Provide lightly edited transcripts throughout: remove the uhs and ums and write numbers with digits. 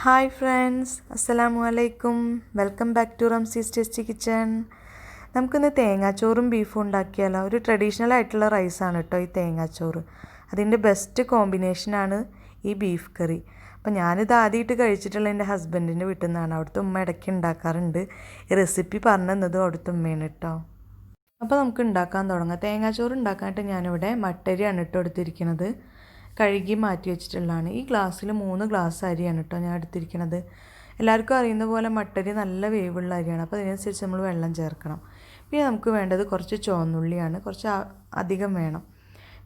Hi friends, അസ്സലാമു അലൈക്കും. Welcome back to Ramsee's tasty kitchen. നമുക്കിന്ന് തേങ്ങാച്ചോറും ബീഫും ഉണ്ടാക്കിയാലോ. ഒരു ട്രഡീഷണൽ ആയിട്ടുള്ള റൈസാണ് കേട്ടോ ഈ തേങ്ങാച്ചോറ്. അതിൻ്റെ ബെസ്റ്റ് കോമ്പിനേഷനാണ് ഈ ബീഫ് കറി. അപ്പോൾ ഞാനിത് ആദ്യമായിട്ട് കഴിച്ചിട്ടുള്ള എൻ്റെ ഹസ്ബൻഡിൻ്റെ വീട്ടിൽ നിന്നാണ്. അവിടുത്തെ ഉമ്മ ഇടയ്ക്ക് ഉണ്ടാക്കാറുണ്ട്. ഈ റെസിപ്പി പറഞ്ഞു തന്നതും അവിടുത്തെ ഉമ്മയാണ് കേട്ടോ. അപ്പോൾ നമുക്ക് ഉണ്ടാക്കാൻ തുടങ്ങാം. തേങ്ങാച്ചോറ് ഉണ്ടാക്കാനായിട്ട് ഞാനിവിടെ മട്ടരിയാണ് ഇട്ട് എടുത്തിരിക്കുന്നത്. കഴുകി മാറ്റി വെച്ചിട്ടുള്ളതാണ്. ഈ ഗ്ലാസ്സിൽ 3 ഗ്ലാസ് അരിയാണ് കേട്ടോ ഞാൻ എടുത്തിരിക്കുന്നത്. എല്ലാവർക്കും അറിയുന്ന പോലെ മട്ടരി നല്ല വേവുള്ള അരിയാണ്. അപ്പോൾ അതിനനുസരിച്ച് നമ്മൾ വെള്ളം ചേർക്കണം. പിന്നെ നമുക്ക് വേണ്ടത് കുറച്ച് ചുവന്നുള്ളിയാണ്, കുറച്ച് അധികം വേണം.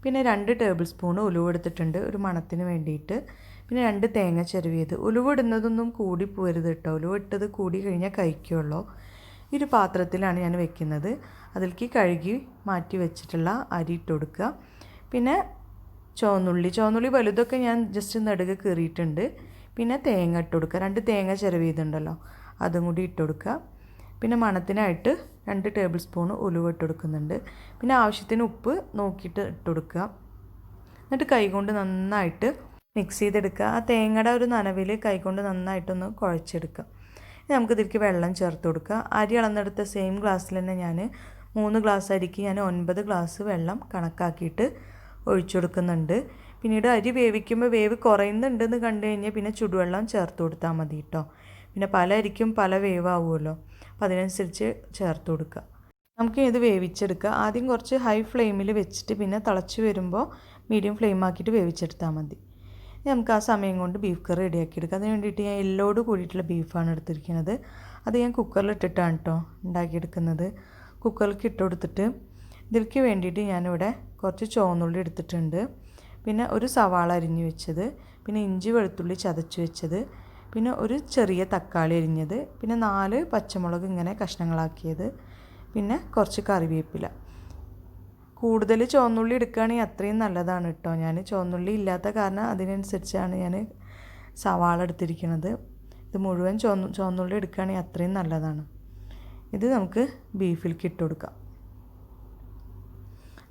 പിന്നെ 2 ടേബിൾ സ്പൂൺ ഉലുവ എടുത്തിട്ടുണ്ട് ഒരു മണത്തിന് വേണ്ടിയിട്ട്. പിന്നെ 2 തേങ്ങ ചിരവിയത്. ഉലുവ ഇടുന്നതൊന്നും കൂടി പോരുത് കേട്ടോ. ഉലുവ ഇട്ടത് കൂടി കഴിഞ്ഞാൽ കഴിക്കുള്ളൂ. ഈ ഒരു പാത്രത്തിലാണ് ഞാൻ വെക്കുന്നത്. അതിലേക്ക് കഴുകി മാറ്റി വെച്ചിട്ടുള്ള അരി ഇട്ട് കൊടുക്കുക. പിന്നെ ചുവന്നുള്ളി വലുതൊക്കെ ഞാൻ ജസ്റ്റ് നടുക കീറിയിട്ടുണ്ട്. പിന്നെ തേങ്ങ ഇട്ട് കൊടുക്കുക. 2 തേങ്ങ ചിരവിയതുണ്ടല്ലോ അതും കൂടി ഇട്ട് കൊടുക്കുക. പിന്നെ മണത്തിനായിട്ട് 2 ടേബിൾ സ്പൂൺ ഉലുവ ഇട്ട് കൊടുക്കുന്നുണ്ട്. പിന്നെ ആവശ്യത്തിന് ഉപ്പ് നോക്കിയിട്ട് ഇട്ട് കൊടുക്കുക. എന്നിട്ട് കൈകൊണ്ട് നന്നായിട്ട് മിക്സ് ചെയ്തെടുക്കുക. ആ തേങ്ങയുടെ ഒരു നനവിൽ കൈകൊണ്ട് നന്നായിട്ടൊന്ന് കുഴച്ചെടുക്കുക. നമുക്കിതിലേക്ക് വെള്ളം ചേർത്ത് കൊടുക്കുക. അരി അളന്നെടുത്ത സെയിം ഗ്ലാസ്സിൽ തന്നെ ഞാൻ 3 ഗ്ലാസ് അരിക്ക് ഞാൻ 9 ഗ്ലാസ് വെള്ളം കണക്കാക്കിയിട്ട് ഒഴിച്ചു കൊടുക്കുന്നുണ്ട്. പിന്നീട് അരി വേവിക്കുമ്പോൾ വേവ് കുറയുന്നുണ്ടെന്ന് കണ്ടു കഴിഞ്ഞാൽ പിന്നെ ചുടുവെള്ളം ചേർത്ത് കൊടുത്താൽ മതി കേട്ടോ. പിന്നെ പല അരിക്കും പല വേവാവുമല്ലോ, അപ്പോൾ അതിനനുസരിച്ച് ചേർത്ത് കൊടുക്കുക. നമുക്ക് ഇത് വേവിച്ചെടുക്കുക. ആദ്യം കുറച്ച് ഹൈ ഫ്ലെയിമിൽ വെച്ചിട്ട് പിന്നെ തിളച്ച് വരുമ്പോൾ മീഡിയം ഫ്ലെയിം ആക്കിയിട്ട് വേവിച്ചെടുത്താൽ മതി. നമുക്ക് ആ സമയം കൊണ്ട് ബീഫ് കറി റെഡിയാക്കി എടുക്കുക. അതിന് വേണ്ടിയിട്ട് ഞാൻ എല്ലോട് കൂടിയിട്ടുള്ള ബീഫാണ് എടുത്തിരിക്കുന്നത്. അത് ഞാൻ കുക്കറിലിട്ടിട്ടാണ് കേട്ടോ ഉണ്ടാക്കിയെടുക്കുന്നത്. കുക്കറിലേക്ക് ഇട്ട് കൊടുത്തിട്ട് ഇതിലേക്ക് വേണ്ടിയിട്ട് ഞാനിവിടെ കുറച്ച് ചുവന്നുള്ളി എടുത്തിട്ടുണ്ട്. പിന്നെ ഒരു സവാള അരിഞ്ഞ് വെച്ചത്, പിന്നെ ഇഞ്ചി വെളുത്തുള്ളി ചതച്ച് വെച്ചത്, പിന്നെ ഒരു ചെറിയ തക്കാളി അരിഞ്ഞത്, പിന്നെ 4 പച്ചമുളക് ഇങ്ങനെ കഷ്ണങ്ങളാക്കിയത്, പിന്നെ കുറച്ച് കറിവേപ്പില. കൂടുതൽ ചുവന്നുള്ളി എടുക്കുകയാണെങ്കിൽ അത്രയും നല്ലതാണ് കേട്ടോ. ഞാൻ ചുവന്നുള്ളി ഇല്ലാത്ത കാരണം അതിനനുസരിച്ചാണ് ഞാൻ സവാള എടുത്തിരിക്കുന്നത്. ഇത് മുഴുവൻ ചുവന്നുള്ളി എടുക്കുകയാണെങ്കിൽ അത്രയും നല്ലതാണ്. ഇത് നമുക്ക് ബീഫിലേക്ക് ഇട്ട് കൊടുക്കാം.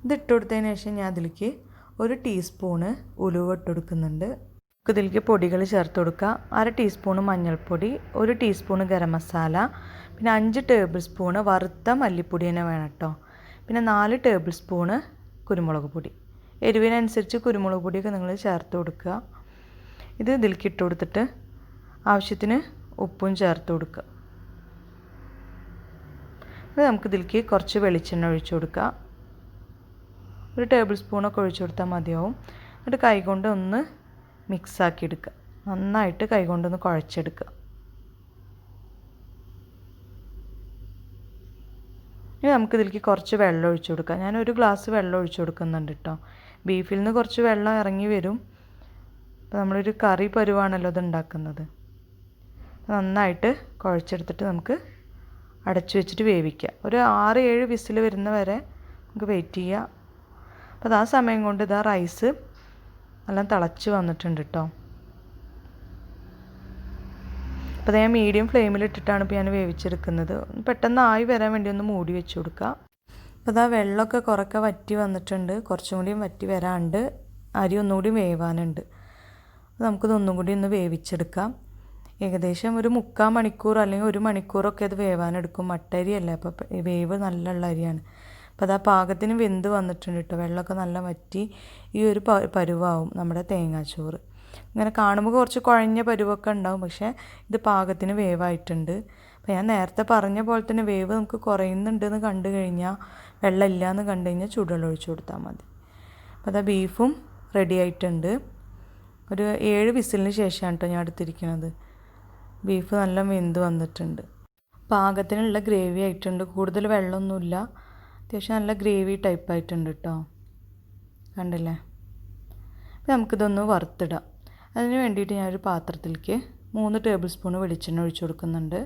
ഇതിട്ട് കൊടുത്തതിന് ശേഷം ഞാൻ അതിലേക്ക് 1 ടീസ്പൂണ് ഉലുവ ഇട്ട് കൊടുക്കുന്നുണ്ട്. ഇതിലേക്ക് പൊടികൾ ചേർത്ത് കൊടുക്കുക. 1/2 ടീസ്പൂണ് മഞ്ഞൾപ്പൊടി, 1 ടീസ്പൂണ് ഗരം മസാല, പിന്നെ 5 ടേബിൾ സ്പൂണ് വറുത്ത മല്ലിപ്പൊടി തന്നെ വേണം കേട്ടോ. പിന്നെ 4 ടേബിൾ സ്പൂണ് കുരുമുളക് പൊടി. എരിവിനനുസരിച്ച് കുരുമുളക് പൊടിയൊക്കെ നിങ്ങൾ ചേർത്ത് കൊടുക്കുക. ഇത് ഇതിലേക്ക് ഇട്ട് കൊടുത്തിട്ട് ആവശ്യത്തിന് ഉപ്പും ചേർത്ത് കൊടുക്കുക. ഇത് നമുക്ക് ഇതിലേക്ക് കുറച്ച് വെളിച്ചെണ്ണ ഒഴിച്ചു കൊടുക്കുക. 1 ടേബിൾ സ്പൂണൊക്കെ ഒഴിച്ചു കൊടുത്താൽ മതിയാവും. എന്നിട്ട് കൈകൊണ്ട് ഒന്ന് മിക്സാക്കി എടുക്കുക. നന്നായിട്ട് കൈകൊണ്ടൊന്ന് കുഴച്ചെടുക്കുക. ഇനി നമുക്കിതിലേക്ക് കുറച്ച് വെള്ളം ഒഴിച്ചു കൊടുക്കാം. ഞാൻ 1 ഗ്ലാസ് വെള്ളം ഒഴിച്ചു കൊടുക്കുന്നുണ്ട് കേട്ടോ. ബീഫിൽ നിന്ന് കുറച്ച് വെള്ളം ഇറങ്ങി വരും. അപ്പോൾ നമ്മളൊരു കറി പരുവാണല്ലോ ഇത് ഉണ്ടാക്കുന്നത്. നന്നായിട്ട് കുഴച്ചെടുത്തിട്ട് നമുക്ക് അടച്ചു വെച്ചിട്ട് വേവിക്കുക. ഒരു 6-7 വിസിൽ വരുന്ന വരെ നമുക്ക് വെയിറ്റ് ചെയ്യുക. അപ്പോൾ ആ സമയം കൊണ്ട് ഇതാ റൈസ് എല്ലാം തിളച്ച് വന്നിട്ടുണ്ട് കേട്ടോ. അപ്പോൾ ഞാൻ മീഡിയം ഫ്ലെയിമിലിട്ടിട്ടാണ് ഇപ്പോൾ ഞാൻ വേവിച്ചെടുക്കുന്നത്. പെട്ടെന്ന് ആയി വരാൻ വേണ്ടി ഒന്ന് മൂടി വെച്ച് കൊടുക്കുക. അപ്പോൾ ഇതാ വെള്ളമൊക്കെ കുറക്കെ വറ്റി വന്നിട്ടുണ്ട്. കുറച്ചും കൂടിയും വറ്റി വരാണ്ട് അരി ഒന്നുകൂടി വേവാനുണ്ട്. നമുക്കിതൊന്നും കൂടി ഒന്ന് വേവിച്ചെടുക്കാം. ഏകദേശം ഒരു 3/4 മണിക്കൂർ അല്ലെങ്കിൽ 1 മണിക്കൂറൊക്കെ അത് വേവാനെടുക്കും. മട്ടരിയല്ലേ, അപ്പോൾ വേവ് നല്ലുള്ള അരിയാണ്. അപ്പോൾ അത് പാകത്തിന് വെന്ത് വന്നിട്ടുണ്ട് കേട്ടോ. വെള്ളമൊക്കെ നല്ല വറ്റി ഈ ഒരു പരുവാവും നമ്മുടെ തേങ്ങാച്ചോറ്. ഇങ്ങനെ കാണുമ്പോൾ കുറച്ച് കുഴഞ്ഞ പരുവൊക്കെ ഉണ്ടാവും, പക്ഷേ ഇത് പാകത്തിന് വേവായിട്ടുണ്ട്. അപ്പോൾ ഞാൻ നേരത്തെ പറഞ്ഞ പോലെ തന്നെ വേവ് നമുക്ക് കുറയുന്നുണ്ടെന്ന് കണ്ടു കഴിഞ്ഞാൽ, വെള്ളം ഇല്ലയെന്ന് കണ്ടു കഴിഞ്ഞാൽ ചൂടുവെള്ളം ഒഴിച്ചു കൊടുത്താൽ മതി. അപ്പോൾ അതാ ബീഫും റെഡി ആയിട്ടുണ്ട്. ഒരു 7 വിസിലിന് ശേഷമാണ് കേട്ടോ ഞാൻ എടുത്തിരിക്കുന്നത്. ബീഫ് നല്ല വെന്ത് വന്നിട്ടുണ്ട്. പാകത്തിനുള്ള ഗ്രേവി ആയിട്ടുണ്ട്. കൂടുതൽ വെള്ളമൊന്നുമില്ല. അത്യാവശ്യം നല്ല ഗ്രേവി ടൈപ്പായിട്ടുണ്ട് കേട്ടോ. കണ്ടില്ലേ? അപ്പോൾ നമുക്കിതൊന്ന് വറുത്തിടാം. അതിന് വേണ്ടിയിട്ട് ഞാനൊരു പാത്രത്തിലേക്ക് 3 ടേബിൾ സ്പൂൺ വെളിച്ചെണ്ണ ഒഴിച്ചു കൊടുക്കുന്നുണ്ട്.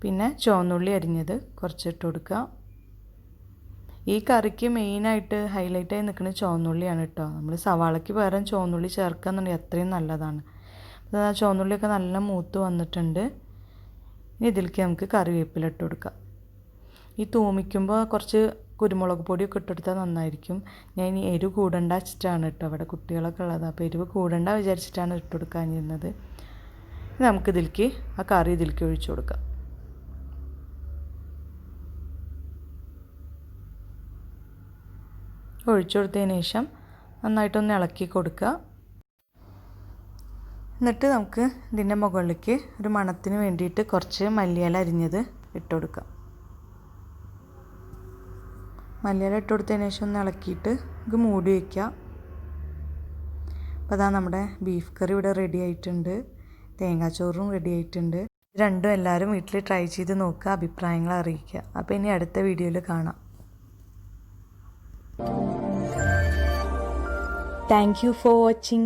പിന്നെ ചുവന്നുള്ളി അരിഞ്ഞത് കുറച്ചിട്ട് കൊടുക്കുക. ഈ കറിക്ക് മെയിനായിട്ട് ഹൈലൈറ്റായി നിൽക്കുന്നത് ചുവന്നുള്ളിയാണ് കേട്ടോ. നമ്മൾ സവാളയ്ക്ക് പകരം ചുവന്നുള്ളി ചേർക്കുകയെന്നുണ്ടെങ്കിൽ അത്രയും നല്ലതാണ്. അപ്പോൾ ആ ചുവന്നുള്ളിയൊക്കെ നല്ല മൂത്ത് വന്നിട്ടുണ്ട്. ഇനി ഇതിലേക്ക് നമുക്ക് കറിവേപ്പില ഇട്ട് കൊടുക്കാം. ഈ തൂമിക്കുമ്പോൾ കുറച്ച് കുരുമുളക് പൊടിയൊക്കെ ഇട്ടെടുത്താൽ നന്നായിരിക്കും. ഞാൻ ഇനി എരിവ് കൂടണ്ട വെച്ചിട്ടാണ് കേട്ടോ, അവിടെ കുട്ടികളൊക്കെ ഉള്ളത്. അപ്പോൾ എരിവ് കൂടണ്ട വിചാരിച്ചിട്ടാണ് ഇട്ട് കൊടുക്കാനിരുന്നത്. നമുക്കിതിലേക്ക് ആ കറി ഇതിലേക്ക് ഒഴിച്ചു കൊടുക്കാം. ഒഴിച്ചു കൊടുത്തതിന് ശേഷം നന്നായിട്ടൊന്ന് ഇളക്കി കൊടുക്കുക. എന്നിട്ട് നമുക്ക് ഇതിൻ്റെ മുകളിലേക്ക് ഒരു മണത്തിന് വേണ്ടിയിട്ട് കുറച്ച് മല്ലിയില അരിഞ്ഞത് ഇട്ട് കൊടുക്കാം. മല്ലിയില ഇട്ട് കൊടുത്തതിന് ശേഷം ഒന്ന് ഇളക്കിയിട്ട് നമുക്ക് മൂടി വയ്ക്കാം. അപ്പോൾ അതാ നമ്മുടെ ബീഫ് കറി ഇവിടെ റെഡി ആയിട്ടുണ്ട്. തേങ്ങാച്ചോറും റെഡി ആയിട്ടുണ്ട്. രണ്ടും എല്ലാവരും വീട്ടിൽ ട്രൈ ചെയ്ത് നോക്കുക, അഭിപ്രായങ്ങൾ അറിയിക്കുക. അപ്പോൾ ഇനി അടുത്ത വീഡിയോയിൽ കാണാം. Thank you for watching.